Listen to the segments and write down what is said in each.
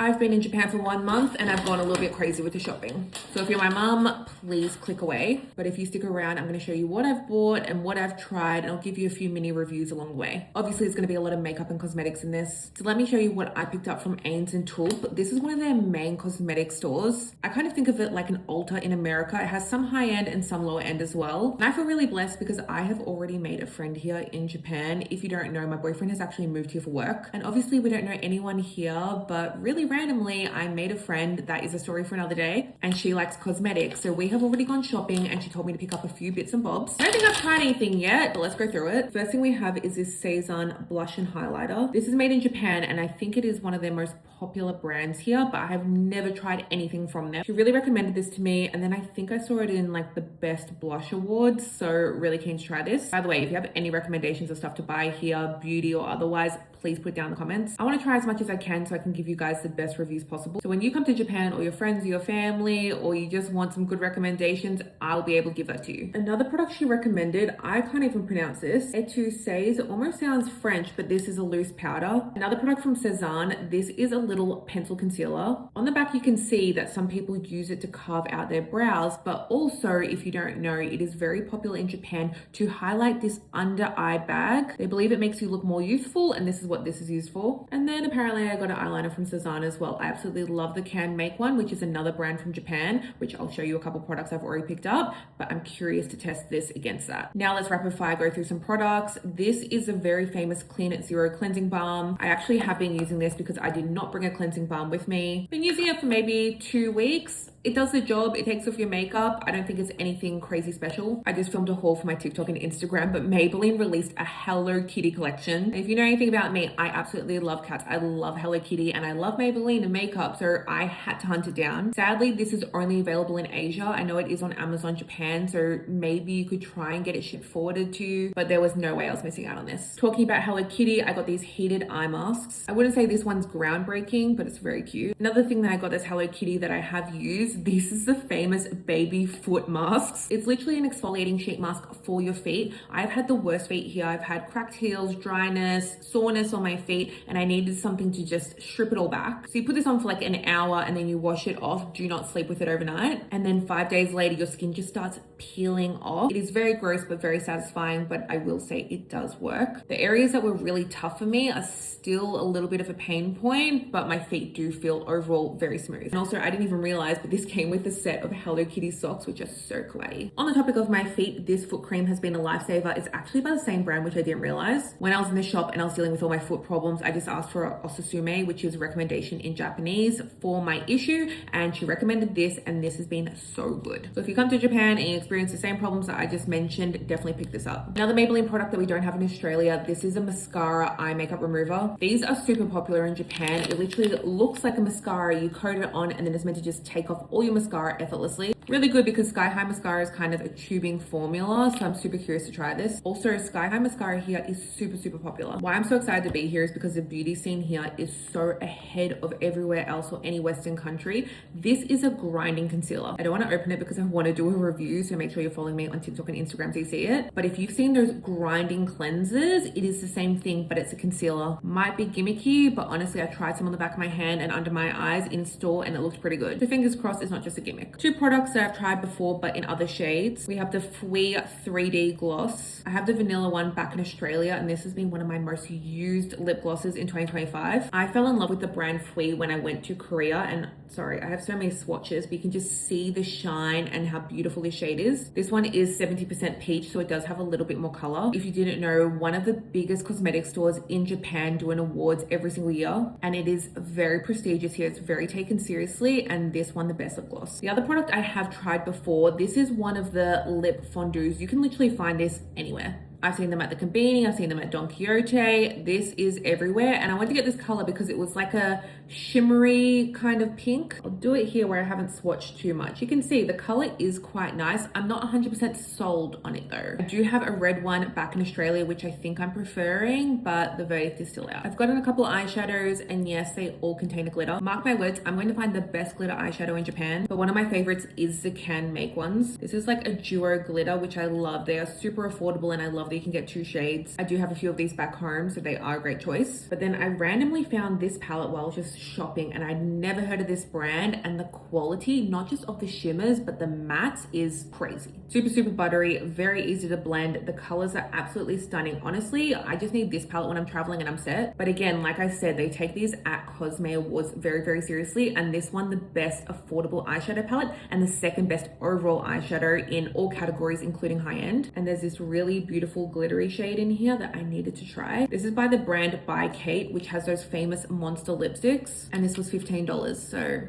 I've been in Japan for 1 month and I've gone a little bit crazy with the shopping. So if you're my mum, please click away. But if you stick around, I'm going to show you what I've bought and what I've tried, and I'll give you a few mini reviews along the way. Obviously, there's going to be a lot of makeup and cosmetics in this. So let me show you what I picked up from Ains and Tulp. This is one of their main cosmetic stores. I kind of think of it like an Ulta in America. It has some high end and some lower end as well. And I feel really blessed because I have already made a friend here in Japan. If you don't know, my boyfriend has actually moved here for work. And obviously we don't know anyone here, but really randomly, I made a friend. That is a story for another day. And she likes cosmetics. So we have already gone shopping and she told me to pick up a few bits and bobs. I don't think I've tried anything yet, but let's go through it. First thing we have is this Cezanne blush and highlighter. This is made in Japan and I think it is one of their most popular brands here, but I have never tried anything from them. She really recommended this to me, and then I think I saw it in like the best blush awards, so really keen to try this. By the way, if you have any recommendations of stuff to buy here, beauty or otherwise, please put it down in the comments. I want to try as much as I can so I can give you guys the best reviews possible. So when you come to Japan, or your friends or your family, or you just want some good recommendations, I'll be able to give that to you. Another product she recommended, I can't even pronounce this. Etusaise, it almost sounds French, but this is a loose powder. Another product from Cezanne, this is a little pencil concealer. On the back, you can see that some people use it to carve out their brows, but also, if you don't know, it is very popular in Japan to highlight this under eye bag. They believe it makes you look more youthful, and this is what this is used for. And then apparently I got an eyeliner from Cezanne as well. I absolutely love the Can Make one, which is another brand from Japan, which I'll show you a couple products I've already picked up, but I'm curious to test this against that. Now let's rapid fire go through some products. This is a very famous Clean at Zero cleansing balm. I actually have been using this because I did not bring a cleansing balm with me. Been using it for maybe 2 weeks. It does the job. It takes off your makeup. I don't think it's anything crazy special. I just filmed a haul for my TikTok and Instagram, but Maybelline released a Hello Kitty collection. If you know anything about me, I absolutely love cats. I love Hello Kitty and I love Maybelline and makeup, so I had to hunt it down. Sadly, this is only available in Asia. I know it is on Amazon Japan, so maybe you could try and get it shipped forwarded to you, but there was no way I was missing out on this. Talking about Hello Kitty, I got these heated eye masks. I wouldn't say this one's groundbreaking, but it's very cute. Another thing that I got that's Hello Kitty that I have used, this is the famous baby foot masks. It's literally an exfoliating sheet mask for your feet. I've had the worst feet here. I've had cracked heels, dryness, soreness on my feet, and I needed something to just strip it all back. So you put this on for like an hour and then you wash it off. Do not sleep with it overnight. And then 5 days later, your skin just starts peeling off. It is very gross, but very satisfying, but I will say it does work. The areas that were really tough for me are still a little bit of a pain point, but my feet do feel overall very smooth. And also, I didn't even realize, but this came with a set of Hello Kitty socks, which are so kawaii. On the topic of my feet, this foot cream has been a lifesaver. It's actually by the same brand, which I didn't realize. When I was in the shop and I was dealing with all my foot problems, I just asked for a osusume, which is a recommendation in Japanese for my issue, and she recommended this, and this has been so good. So if you come to Japan and you experience the same problems that I just mentioned, definitely pick this up. Another Maybelline product that we don't have in Australia, this is a mascara eye makeup remover. These are super popular in Japan. It literally looks like a mascara. You coat it on and then it's meant to just take off all your mascara effortlessly. Really good because Sky High mascara is kind of a tubing formula, so I'm super curious to try this. Also, Sky High mascara here is super popular. Why I'm so excited to be here is because the beauty scene here is so ahead of everywhere else or any Western country. This is a grinding concealer. I don't want to open it because I want to do a review, so make sure you're following me on TikTok and Instagram so you see it. But if you've seen those grinding cleansers, it is the same thing, but it's a concealer. Might be gimmicky, but honestly, I tried some on the back of my hand and under my eyes in store and it looked pretty good. So fingers crossed it's not just a gimmick. Two products that I've tried before, but in other shades. We have the Fui 3D gloss. I have the vanilla one back in Australia, and this has been one of my most used lip glosses in 2025. I fell in love with the brand Fui when I went to Korea, and sorry, I have so many swatches, but you can just see the shine and how beautiful this shade is. This one is 70% peach, so it does have a little bit more color. If you didn't know, one of the biggest cosmetic stores in Japan do an awards every single year, and it is very prestigious here. It's very taken seriously, and this won the best lip gloss. The other product I have tried before, this is one of the lip fondues. You can literally find this anywhere. I've seen them at the Conbini, I've seen them at Don Quixote. This is everywhere, and I wanted to get this color because it was like a shimmery kind of pink. I'll do it here where I haven't swatched too much. You can see the color is quite nice. I'm not 100% sold on it though. I do have a red one back in Australia, which I think I'm preferring, but the verdict is still out. I've gotten a couple of eyeshadows, and yes, they all contain a glitter. Mark my words, I'm going to find the best glitter eyeshadow in Japan, but one of my favorites is the Can Make ones. This is like a duo glitter, which I love. They are super affordable, and I love love that you can get 2 shades. I do have a few of these back home, so they are a great choice. But then I randomly found this palette while I was just shopping, and I'd never heard of this brand, and the quality, not just of the shimmers, but the mattes is crazy. Super buttery, very easy to blend. The colors are absolutely stunning. Honestly, I just need this palette when I'm traveling and I'm set. But again, like I said, they take these at Cosme Awards very seriously, and this won the best affordable eyeshadow palette and the second best overall eyeshadow in all categories, including high-end. And there's this really beautiful glittery shade in here that I needed to try. This is by the brand By Kate, which has those famous monster lipsticks, and this was $15, so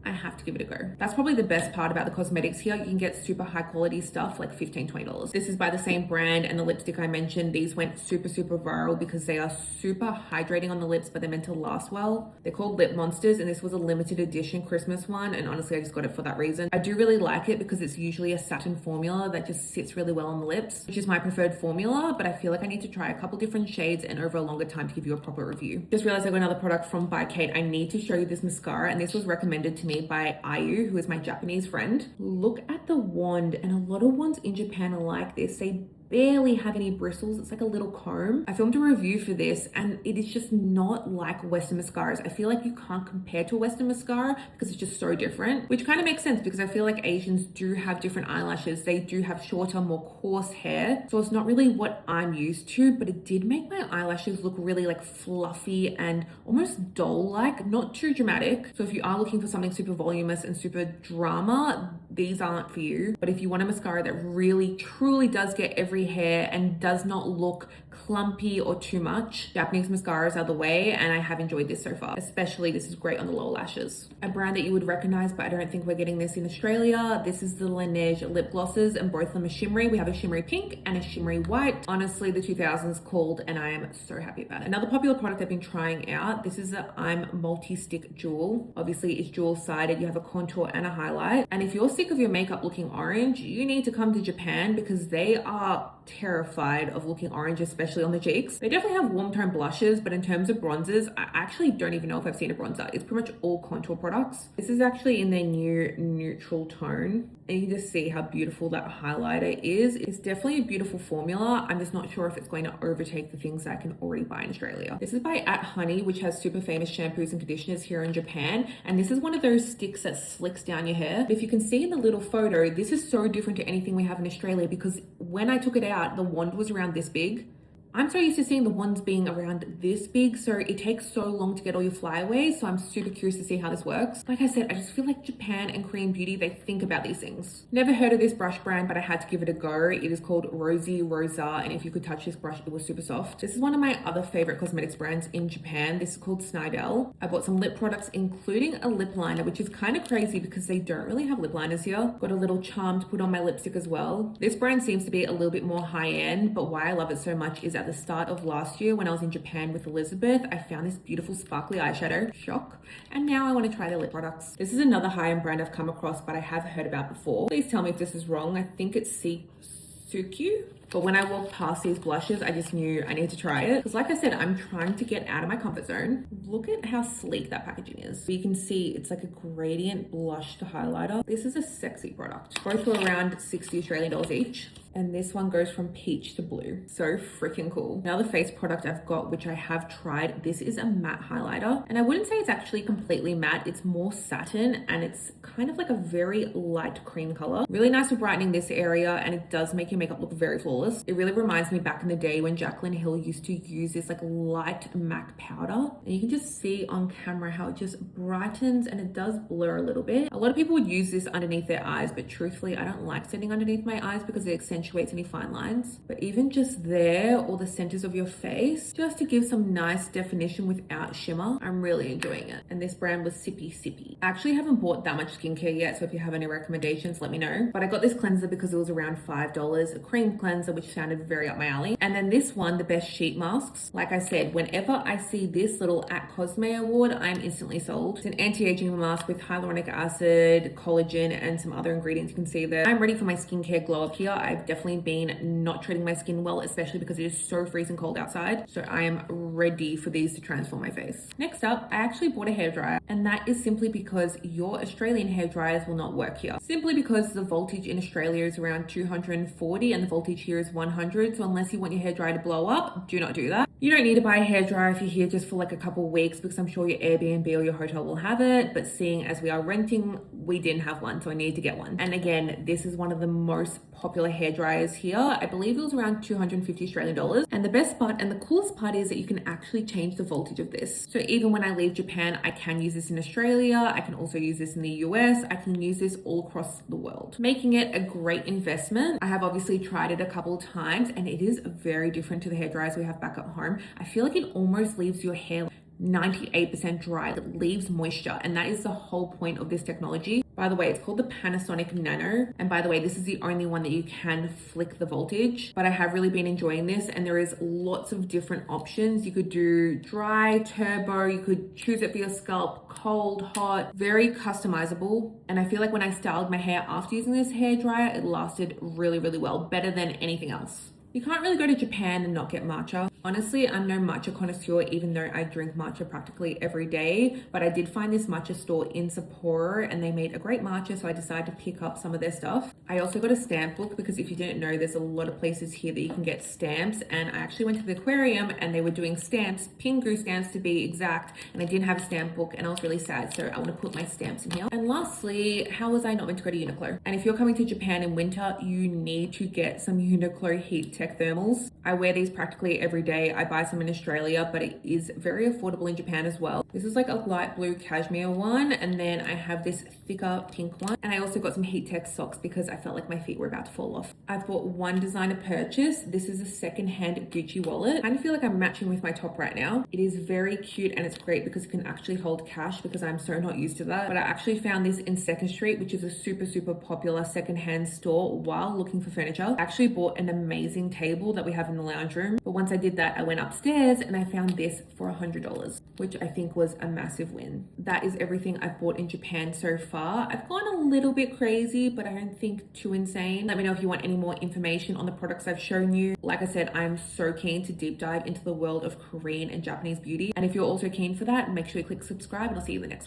I have to give it a go. That's probably the best part about the cosmetics here. You can get super high quality stuff like $15, $20. This is by the same brand, and the lipstick I mentioned, these went super viral because they are super hydrating on the lips, but they're meant to last well. They're called Lip Monsters, and this was a limited edition Christmas one, and honestly, I just got it for that reason. I do really like it because it's usually a satin formula that just sits really well on the lips, which is my preferred formula, but I feel like I need to try a couple different shades and over a longer time to give you a proper review. Just realized I got another product from By Kate. I need to show you this mascara, and this was recommended to me by Ayu, who is my Japanese friend. Look at the wand, and a lot of wands in Japan are like this. They barely have any bristles. It's like a little comb. I filmed a review for this, and it is just not like Western mascaras. I feel like you can't compare to a Western mascara because it's just so different, which kind of makes sense because I feel like Asians do have different eyelashes. They do have shorter, more coarse hair, so it's not really what I'm used to, but it did make my eyelashes look really like fluffy and almost doll-like, not too dramatic. So if you are looking for something super voluminous and super drama, these aren't for you. But if you want a mascara that really truly does get every hair and does not look clumpy or too much, Japanese mascaras are the way, and I have enjoyed this so far. Especially this is great on the lower lashes. A brand that you would recognize, but I don't think we're getting this in Australia. This is the Laneige lip glosses, and both of them are shimmery. We have a shimmery pink and a shimmery white. Honestly, the 2000s called, and I am so happy about it. Another popular product I've been trying out, this is the I'm multi-stick jewel. Obviously it's dual sided. You have a contour and a highlight, and if you're sick of your makeup looking orange, you need to come to Japan because they are terrified of looking orange, especially on the cheeks. They definitely have warm tone blushes, but in terms of bronzers, I actually don't even know if I've seen a bronzer. It's pretty much all contour products. This is actually in their new neutral tone, and you can just see how beautiful that highlighter is. It's definitely a beautiful formula. I'm just not sure if it's going to overtake the things that I can already buy in Australia. This is by At Honey, which has super famous shampoos and conditioners here in Japan, and this is one of those sticks that slicks down your hair. But if you can see in the little photo, this is so different to anything we have in Australia because when I took it out, the wand was around this big. I'm so used to seeing the wands being around this big, so it takes so long to get all your flyaways, so I'm super curious to see how this works. Like I said, I just feel like Japan and Korean beauty, they think about these things. Never heard of this brush brand, but I had to give it a go. It is called Rosy Rosa, and if you could touch this brush, it was super soft. This is one of my other favorite cosmetics brands in Japan. This is called Snidel. I bought some lip products, including a lip liner, which is kind of crazy because they don't really have lip liners here. Got a little charm to put on my lipstick as well. This brand seems to be a little bit more high-end, but why I love it so much is at the start of last year when I was in Japan with Elizabeth, I found this beautiful sparkly eyeshadow, shock, and now I want to try their lip products. This is another high-end brand I've come across, but I have heard about before. Please tell me if this is wrong. I think it's Suku. But when I walked past these blushes, I just knew I need to try it. Because like I said, I'm trying to get out of my comfort zone. Look at how sleek that packaging is. So you can see it's like a gradient blush to highlighter. This is a sexy product. Both were around 60 Australian dollars each. And this one goes from peach to blue. So freaking cool. Another face product I've got, which I have tried, this is a matte highlighter. And I wouldn't say it's actually completely matte. It's more satin, and it's kind of like a very light cream color. Really nice for brightening this area, and it does make your makeup look very flawless. It really reminds me back in the day when Jaclyn Hill used to use this like light MAC powder. And you can just see on camera how it just brightens, and it does blur a little bit. A lot of people would use this underneath their eyes, but truthfully, I don't like setting underneath my eyes because it accentuates any fine lines. But even just there, or the centers of your face, just to give some nice definition without shimmer, I'm really enjoying it. And this brand was Cipi. I actually haven't bought that much skincare yet, so if you have any recommendations, let me know. But I got this cleanser because it was around $5, a cream cleanser, which sounded very up my alley. And then this one, the best sheet masks. Like I said, whenever I see this little at Cosme award, I'm instantly sold. It's an anti-aging mask with hyaluronic acid, collagen, and some other ingredients you can see there. I'm ready for my skincare glow up here. I've definitely been not treating my skin well, especially because it is so freezing cold outside. So I am ready for these to transform my face. Next up, I actually bought a hairdryer, and that is simply because your Australian hairdryers will not work here. Simply because the voltage in Australia is around 240 and the voltage here is 100. So unless you want your hairdryer to blow up, do not do that. You don't need to buy a hairdryer if you're here just for like a couple of weeks, because I'm sure your Airbnb or your hotel will have it. But seeing as we are renting, we didn't have one, so I needed to get one. And again, this is one of the most popular hairdryers here. I believe it was around 250 Australian dollars. And the best part and the coolest part is that you can actually change the voltage of this. So even when I leave Japan, I can use this in Australia. I can also use this in the US. I can use this all across the world, making it a great investment. I have obviously tried it a couple of times and it is very different to the hairdryers we have back at home. I feel like it almost leaves your hair 98% dry. It leaves moisture, and that is the whole point of this technology. By the way, it's called the Panasonic Nano, and by the way, this is the only one that you can flick the voltage, but I have really been enjoying this, and there is lots of different options. You could do dry, turbo, you could choose it for your scalp, cold, hot, very customizable. And I feel like when I styled my hair after using this hairdryer, it lasted really, really well, better than anything else. You can't really go to Japan and not get matcha. Honestly, I'm no matcha connoisseur, even though I drink matcha practically every day, but I did find this matcha store in Sapporo and they made a great matcha, so I decided to pick up some of their stuff. I also got a stamp book because if you didn't know, there's a lot of places here that you can get stamps, and I actually went to the aquarium and they were doing stamps, Pingu stamps to be exact, and I didn't have a stamp book and I was really sad, so I want to put my stamps in here. And lastly, how was I not meant to go to Uniqlo? And if you're coming to Japan in winter, you need to get some Uniqlo heattech thermals. I wear these practically every day. I buy some in Australia, but it is very affordable in Japan as well. This is like a light blue cashmere one, and then I have this thicker pink one, and I also got some heattech socks because I felt like my feet were about to fall off. I've bought one designer purchase. This is a secondhand Gucci wallet. I kind of feel like I'm matching with my top right now. It is very cute and it's great because it can actually hold cash, because I'm so not used to that. But I actually found this in 2nd Street, which is a super popular secondhand store, while looking for furniture. I actually bought an amazing table that we have in the lounge room, but once I did that, I went upstairs and I found this for $100, which I think was a massive win. That is everything I've bought in Japan so far. I've gone a little bit crazy, but I don't think too insane. Let me know if you want any more information on the products I've shown you. Like I said, I'm so keen to deep dive into the world of Korean and Japanese beauty. And if you're also keen for that, make sure you click subscribe, and I'll see you in the next one.